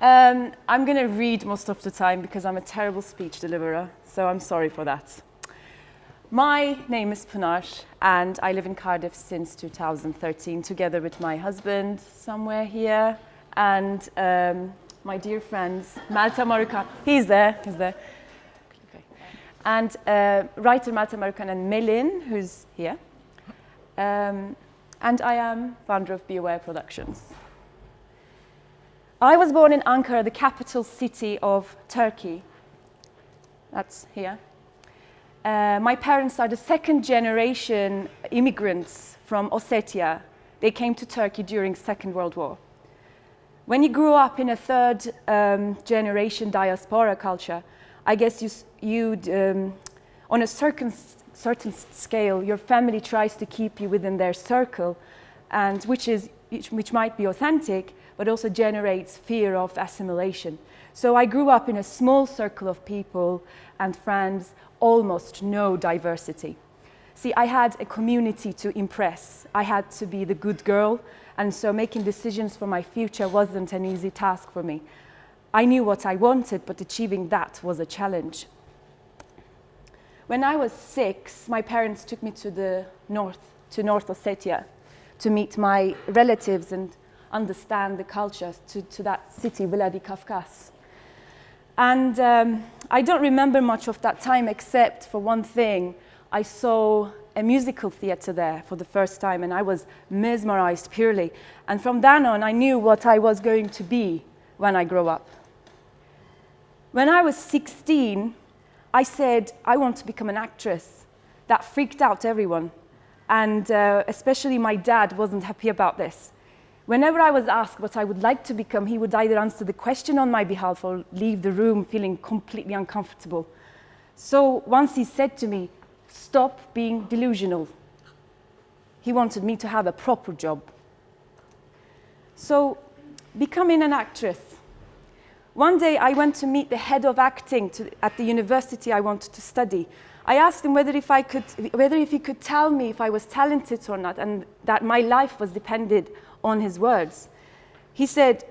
I'm going to read most of the time because I'm a terrible speech deliverer, so I'm sorry for that. My name is Pinar, and I live in Cardiff since 2013, together with my husband, somewhere here, and my dear friends, Malta Marukan. He's there. Okay. And writer Malta Marukan and Melin, who's here. And I am founder of Be Aware Productions. I was born in Ankara, the capital city of Turkey. That's here. My parents are the second generation immigrants from Ossetia. They came to Turkey during Second World War. When you grew up in a third generation diaspora culture, I guess you'd on a certain scale, your family tries to keep you within their circle, and which might be authentic, but also generates fear of assimilation. So I grew up in a small circle of people and friends, almost no diversity. See, I had a community to impress. I had to be the good girl, and so making decisions for my future wasn't an easy task for me. I knew what I wanted, but achieving that was a challenge. When I was 6, my parents took me to North Ossetia, to meet my relatives and understand the culture to that city, Vladikavkaz. And I don't remember much of that time except for one thing. I saw a musical theater there for the first time, and I was mesmerized purely. And from then on, I knew what I was going to be when I grow up. When I was 16, I said, I want to become an actress. That freaked out everyone. And especially my dad wasn't happy about this. Whenever I was asked what I would like to become, he would either answer the question on my behalf or leave the room feeling completely uncomfortable. So once he said to me, stop being delusional. He wanted me to have a proper job. So becoming an actress. One day I went to meet the head of acting at the university I wanted to study. I asked him whether he could tell me if I was talented or not, and that my life was depended on his words. He said,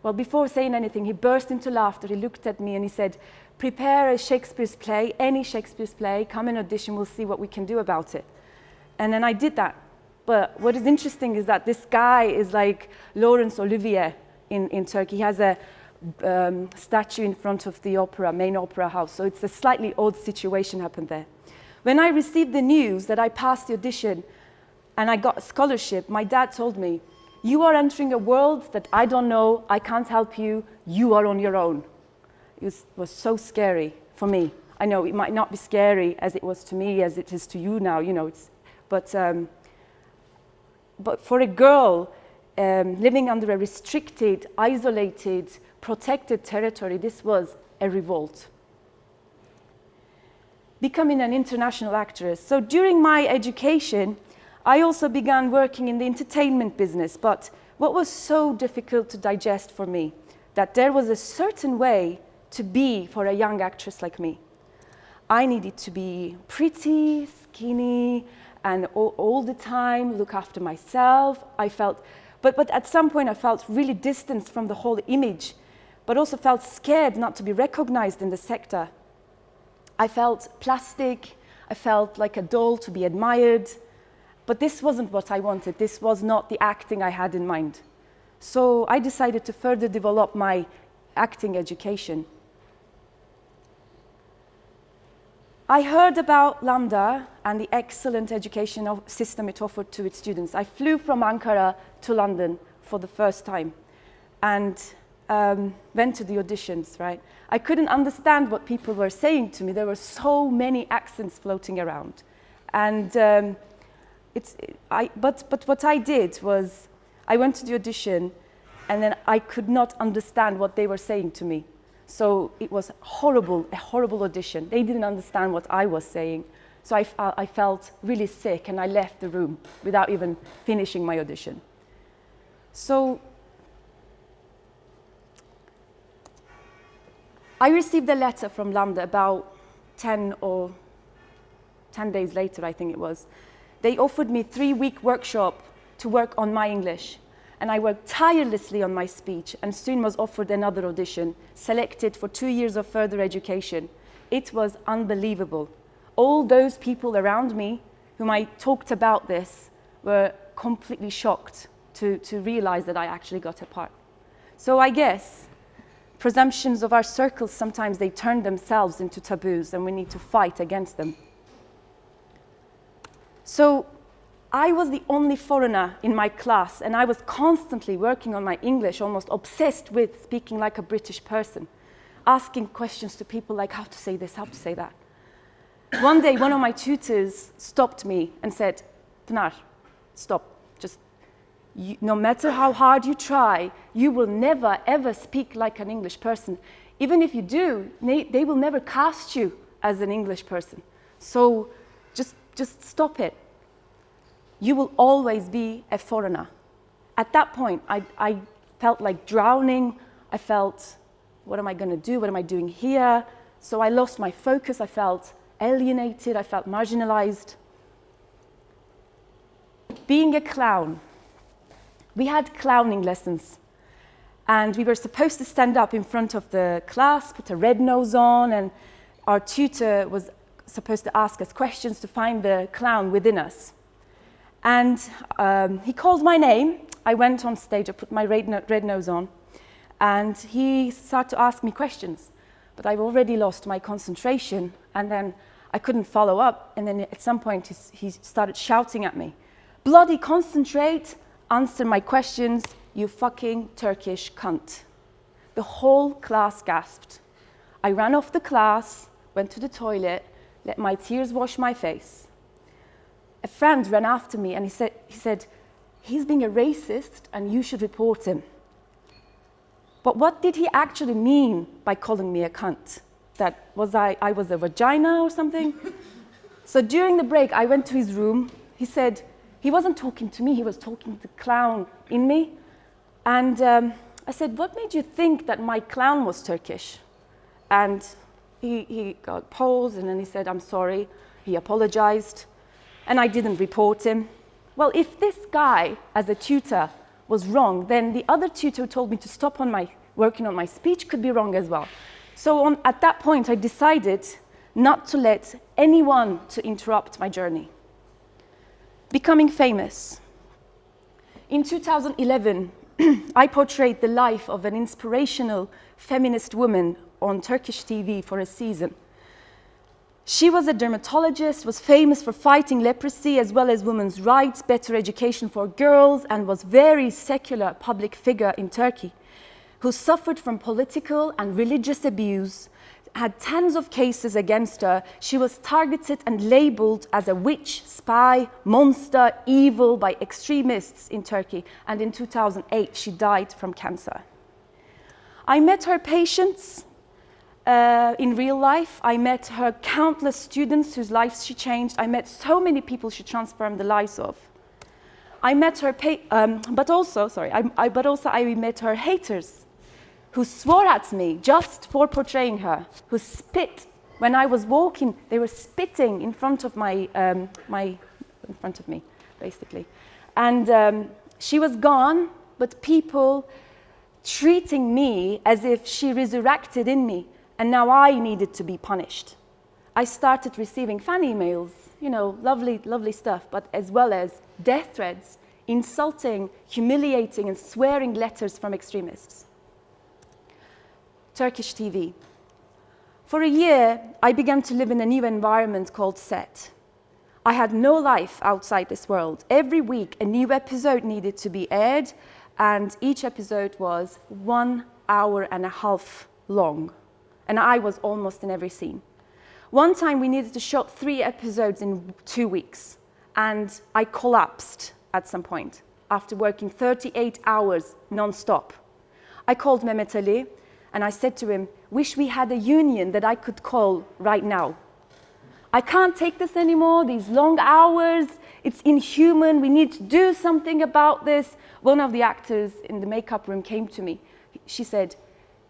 well, before saying anything, he burst into laughter. He looked at me and he said, prepare a Shakespeare's play, any Shakespeare's play, come and audition, we'll see what we can do about it. And then I did that. But what is interesting is that this guy is like Laurence Olivier in Turkey. He has a statue in front of the main opera house. So it's a slightly odd situation happened there. When I received the news that I passed the audition and I got a scholarship, my dad told me, you are entering a world that I don't know, I can't help you, you are on your own. It was so scary for me. I know it might not be scary as it was to me, as it is to you now, you know, but for a girl living under a restricted, isolated, protected territory, this was a revolt. Becoming an international actress. So during my education, I also began working in the entertainment business, but what was so difficult to digest for me, that there was a certain way to be for a young actress like me. I needed to be pretty, skinny, and all the time look after myself. But at some point I felt really distanced from the whole image, but also felt scared not to be recognized in the sector. I felt plastic, I felt like a doll to be admired, but this wasn't what I wanted. This was not the acting I had in mind. So I decided to further develop my acting education. I heard about Lambda and the excellent educational system it offered to its students. I flew from Ankara to London for the first time and went to the auditions, right? I couldn't understand what people were saying to me. There were so many accents floating around. And but what I did was, I went to the audition and then I could not understand what they were saying to me. So it was horrible, a horrible audition. They didn't understand what I was saying. So I felt really sick and I left the room without even finishing my audition. So I received a letter from Lambda about 10 days later, I think it was. They offered me a 3-week workshop to work on my English. and I worked tirelessly on my speech and soon was offered another audition, selected for 2 years of further education. It was unbelievable. All those people around me whom I talked about this were completely shocked to realize that I actually got a part. So I guess presumptions of our circles, sometimes they turn themselves into taboos and we need to fight against them. So I was the only foreigner in my class and I was constantly working on my English, almost obsessed with speaking like a British person, asking questions to people like how to say this, how to say that. One day, one of my tutors stopped me and said, Pinar, stop. No matter how hard you try, you will never, ever speak like an English person. Even if you do, they will never cast you as an English person. So just stop it. You will always be a foreigner. At that point, I felt like drowning. I felt, what am I going to do? What am I doing here? So I lost my focus. I felt alienated. I felt marginalized. Being a clown. We had clowning lessons, and we were supposed to stand up in front of the class, put a red nose on, and our tutor was supposed to ask us questions to find the clown within us. And he called my name. I went on stage, I put my red nose on, and he started to ask me questions. But I've already lost my concentration, and then I couldn't follow up, and then at some point he started shouting at me, "Bloody concentrate! Answer my questions, you fucking Turkish cunt." The whole class gasped. I ran off the class, went to the toilet, let my tears wash my face. A friend ran after me and he said, "He's being a racist and you should report him." But what did he actually mean by calling me a cunt? That I was a vagina or something? So during the break, I went to his room. He said, he wasn't talking to me, he was talking to the clown in me. And I said, "What made you think that my clown was Turkish?" And he got paused and then he said, "I'm sorry." He apologized and I didn't report him. Well, if this guy as a tutor was wrong, then the other tutor who told me to stop working on my speech could be wrong as well. So at that point, I decided not to let anyone to interrupt my journey. Becoming famous. In 2011, I portrayed the life of an inspirational feminist woman on Turkish TV for a season. She was a dermatologist, was famous for fighting leprosy as well as women's rights, better education for girls, and was very secular public figure in Turkey, who suffered from political and religious abuse, had tens of cases against her. She was targeted and labeled as a witch, spy, monster, evil by extremists in Turkey. And in 2008, she died from cancer. I met her patients in real life. I met her countless students whose lives she changed. I met so many people she transformed the lives of. I met her, but also I met her haters, who swore at me just for portraying her, who spit when I was walking. They were spitting in front of in front of me, basically. And she was gone, but people treating me as if she resurrected in me, and now I needed to be punished. I started receiving fan emails, lovely, lovely stuff, but as well as death threats, insulting, humiliating, and swearing letters from extremists. Turkish TV. For a year, I began to live in a new environment called set. I had no life outside this world. Every week, a new episode needed to be aired, and each episode was 1.5 hours long, and I was almost in every scene. One time, we needed to shoot 3 episodes in 2 weeks, and I collapsed at some point after working 38 hours non-stop. I called Mehmet Ali, and I said to him, "Wish we had a union that I could call right now. I can't take this anymore, these long hours, it's inhuman, we need to do something about this." One of the actors in the makeup room came to me. She said,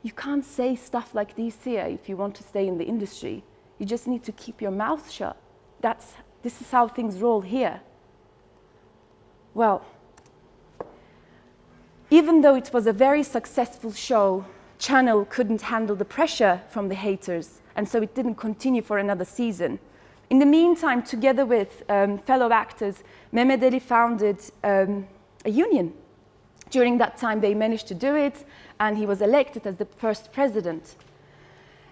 "You can't say stuff like this here if you want to stay in the industry. You just need to keep your mouth shut. This is how things roll here." Well, Even though it was a very successful show, Channel couldn't handle the pressure from the haters, and so it didn't continue for another season. In the meantime, together with fellow actors, Mehmet Ali founded a union. During that time, they managed to do it, and he was elected as the first president.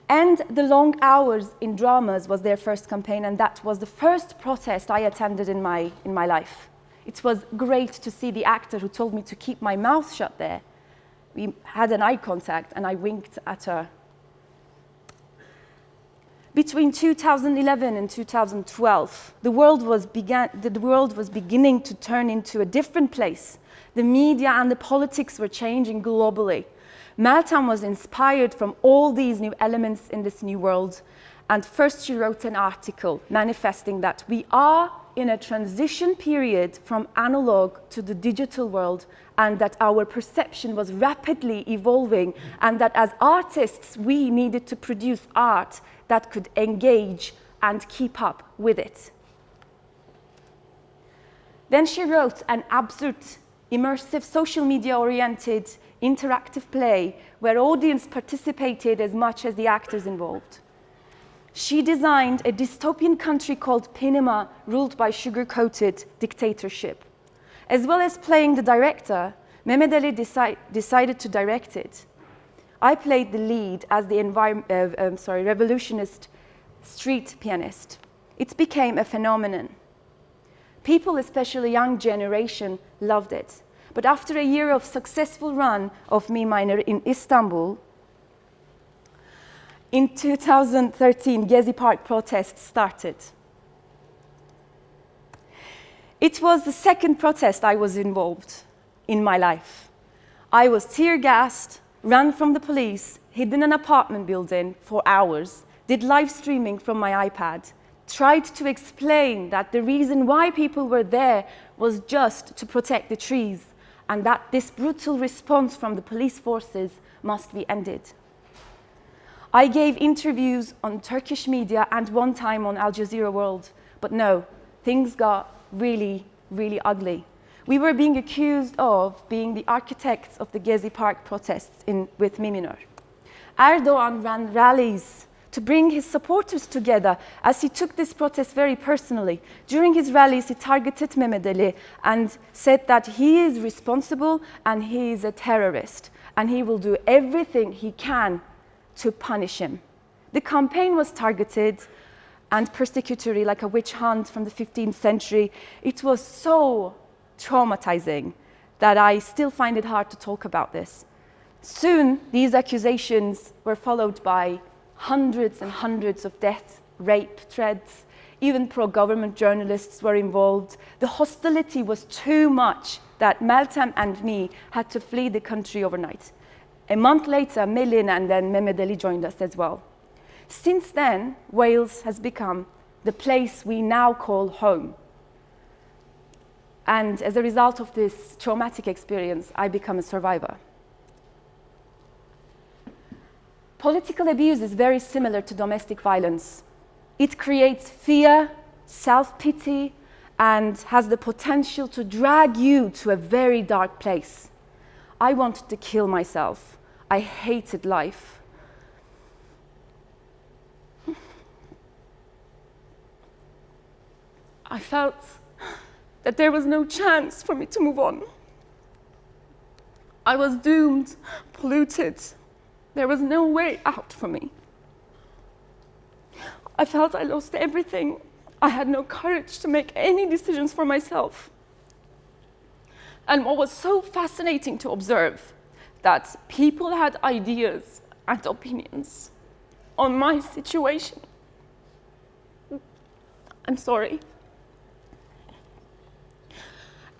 And the long hours in dramas was their first campaign, and that was the first protest I attended in my life. It was great to see the actor who told me to keep my mouth shut there. We had an eye contact, and I winked at her. Between 2011 and 2012, the world was beginning to turn into a different place. The media and the politics were changing globally. Meltem was inspired from all these new elements in this new world. And first she wrote an article manifesting that we are in a transition period from analog to the digital world, and that our perception was rapidly evolving, and that as artists we needed to produce art that could engage and keep up with it. Then she wrote an absurd, immersive, social media-oriented, interactive play where audience participated as much as the actors involved. She designed a dystopian country called Panama, ruled by sugar-coated dictatorship. As well as playing the director, Mehmet Ali decided to direct it. I played the lead as the revolutionist street pianist. It became a phenomenon. People, especially young generation, loved it. But after a year of successful run of Me Minor in Istanbul, in 2013, Gezi Park protests started. It was the second protest I was involved in my life. I was tear-gassed, ran from the police, hid in an apartment building for hours, did live streaming from my iPad, tried to explain that the reason why people were there was just to protect the trees, and that this brutal response from the police forces must be ended. I gave interviews on Turkish media and one time on Al Jazeera World, but no, things got really, really ugly. We were being accused of being the architects of the Gezi Park protests with Me Minor. Erdogan ran rallies to bring his supporters together, as he took this protest very personally. During his rallies, he targeted Mehmet Ali and said that he is responsible and he is a terrorist, and he will do everything he can to punish him. The campaign was targeted and persecutory, like a witch hunt from the 15th century. It was so traumatizing that I still find it hard to talk about this. Soon, these accusations were followed by hundreds and hundreds of death, rape threats. Even pro-government journalists were involved. The hostility was too much that Meltem and me had to flee the country overnight. A month later, Melin and then Mehmet Ali joined us as well. Since then, Wales has become the place we now call home. And as a result of this traumatic experience, I become a survivor. Political abuse is very similar to domestic violence. It creates fear, self-pity, and has the potential to drag you to a very dark place. I wanted to kill myself. I hated life. I felt that there was no chance for me to move on. I was doomed, polluted. There was no way out for me. I felt I lost everything. I had no courage to make any decisions for myself. And what was so fascinating to observe, that people had ideas and opinions on my situation. I'm sorry.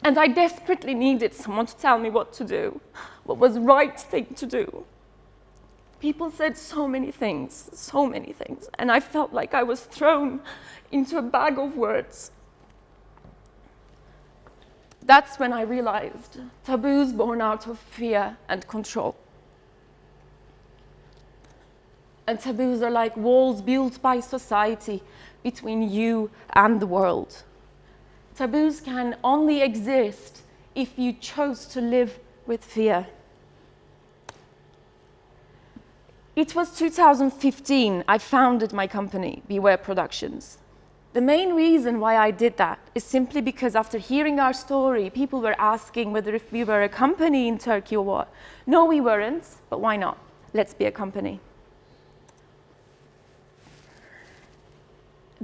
And I desperately needed someone to tell me what to do, what was the right thing to do. People said so many things, and I felt like I was thrown into a bag of words. That's when I realized taboos born out of fear and control. And taboos are like walls built by society between you and the world. Taboos can only exist if you chose to live with fear. It was 2015 I founded my company, Beware Productions. The main reason why I did that is simply because after hearing our story, people were asking whether if we were a company in Turkey or what. No, we weren't, but why not? Let's be a company.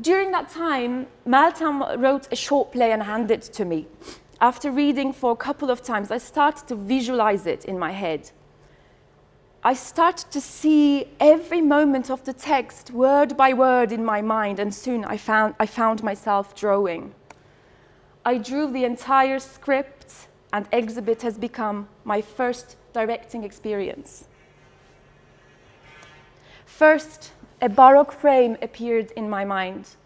During that time, Meltem wrote a short play and handed it to me. After reading for a couple of times, I started to visualize it in my head. I started to see every moment of the text, word by word, in my mind, and soon I found myself drawing. I drew the entire script, and Exhibit has become my first directing experience. First, a baroque frame appeared in my mind,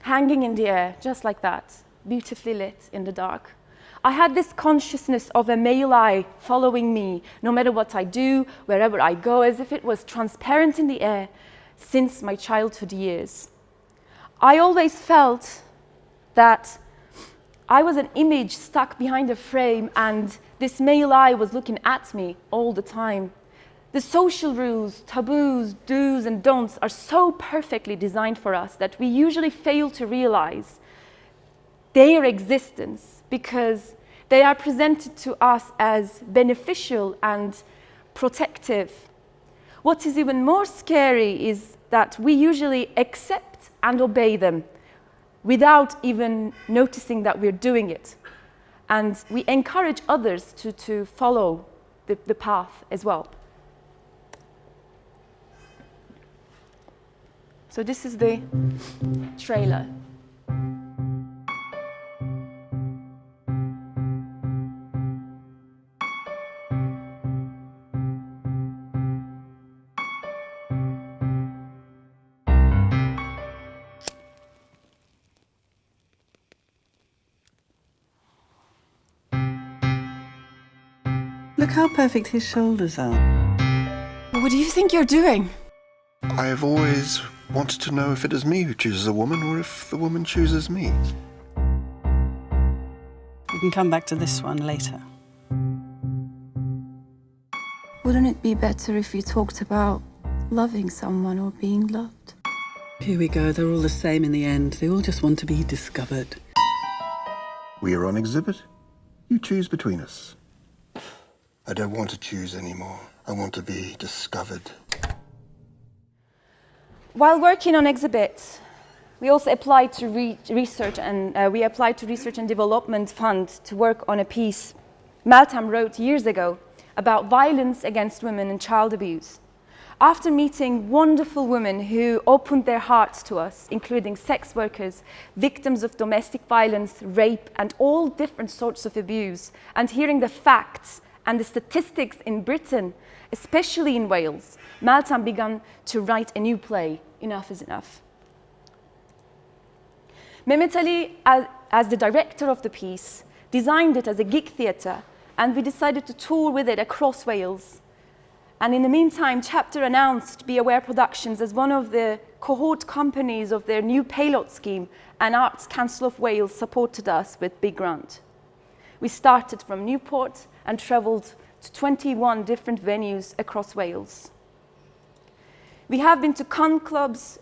hanging in the air, just like that, beautifully lit in the dark. I had this consciousness of a male eye following me, no matter what I do, wherever I go, as if it was transparent in the air since my childhood years. I always felt that I was an image stuck behind a frame, and this male eye was looking at me all the time. The social rules, taboos, do's and don'ts are so perfectly designed for us that we usually fail to realize their existence, because they are presented to us as beneficial and protective. What is even more scary is that we usually accept and obey them without even noticing that we're doing it. And we encourage others to follow the path as well. So this is the trailer. Look how perfect his shoulders are. What do you think you're doing? I've always wanted to know if it is me who chooses a woman or if the woman chooses me. We can come back to this one later. Wouldn't it be better if you talked about loving someone or being loved? Here we go, they're all the same in the end. They all just want to be discovered. We are on exhibit. You choose between us. I don't want to choose anymore. I want to be discovered. While working on Exhibit, we also applied to research and development fund to work on a piece Meltem wrote years ago about violence against women and child abuse. After meeting wonderful women who opened their hearts to us, including sex workers, victims of domestic violence, rape, and all different sorts of abuse, and hearing the facts and the statistics in Britain, especially in Wales, Meltem began to write a new play, Enough is Enough. Mehmet Ali, as the director of the piece, designed it as a gig theatre, and we decided to tour with it across Wales. And in the meantime, Chapter announced Beware Productions as one of the cohort companies of their new payload scheme, and Arts Council of Wales supported us with big grant. We started from Newport and travelled to 21 different venues across Wales. We have been to con clubs,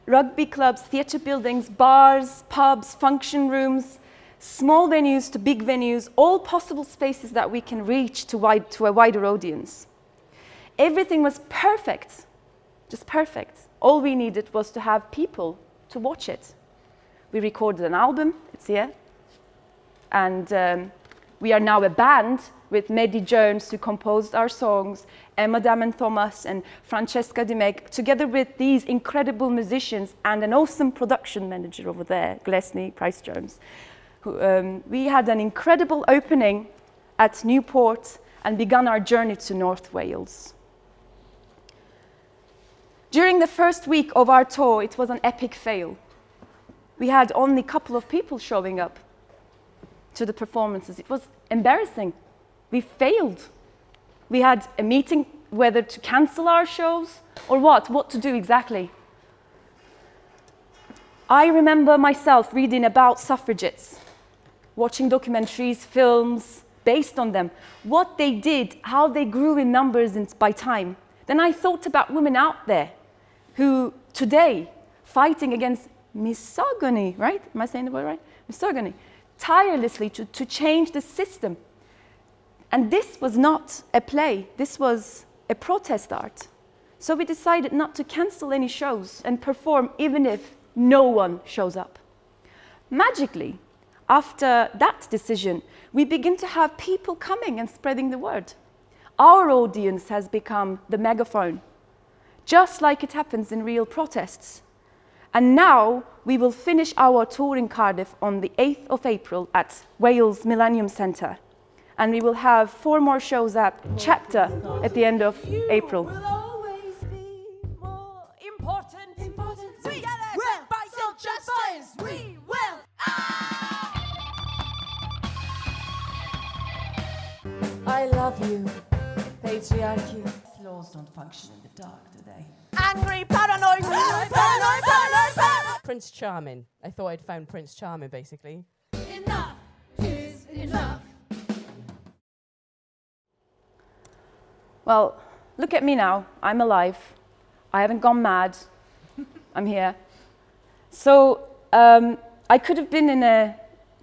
rugby clubs, theatre buildings, bars, pubs, function rooms, small venues to big venues, all possible spaces that we can reach to a wider audience. Everything was perfect, just perfect. All we needed was to have people to watch it. We recorded an album, it's here, and we are now a band with Mehdi Jones, who composed our songs, Emma Damon Thomas and Francesca Dimek, together with these incredible musicians and an awesome production manager over there, Glesney Price Jones. We had an incredible opening at Newport and began our journey to North Wales. During the first week of our tour, it was an epic fail. We had only a couple of people showing up to the performances. It was embarrassing. We failed. We had a meeting whether to cancel our shows or what to do exactly. I remember myself reading about suffragettes, watching documentaries, films, based on them, what they did, how they grew in numbers by time, then I thought about women out there who today fighting against misogyny, right? Am I saying the word right? Misogyny, tirelessly to change the system. And this was not a play, this was a protest art. So we decided not to cancel any shows and perform even if no one shows up. Magically, after that decision, we begin to have people coming and spreading the word. Our audience has become the megaphone, just like it happens in real protests. And now we will finish our tour in Cardiff on the 8th of April at Wales Millennium Centre. And we will have 4 more shows at Chapter at the end of April. Will always be more important. We will fight for justice. We will. I love you, patriarchy. Laws don't function in the dark, do they? Angry, paranoid, paranoid. Prince Charming. I thought I'd found Prince Charming, basically. Enough is enough. Well, look at me now. I'm alive. I haven't gone mad. I'm here. So I could have been in a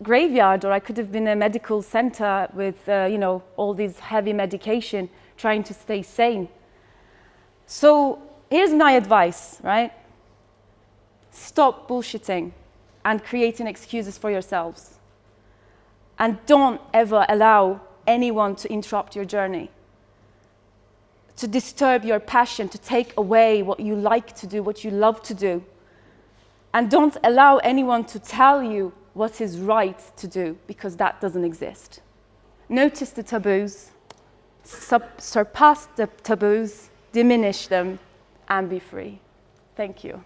graveyard, or I could have been in a medical center with, all these heavy medication, trying to stay sane. So here's my advice, right? Stop bullshitting and creating excuses for yourselves. And don't ever allow anyone to interrupt your journey, to disturb your passion, to take away what you like to do, what you love to do. And don't allow anyone to tell you what is right to do, because that doesn't exist. Notice the taboos, surpass the taboos, diminish them, and be free. Thank you.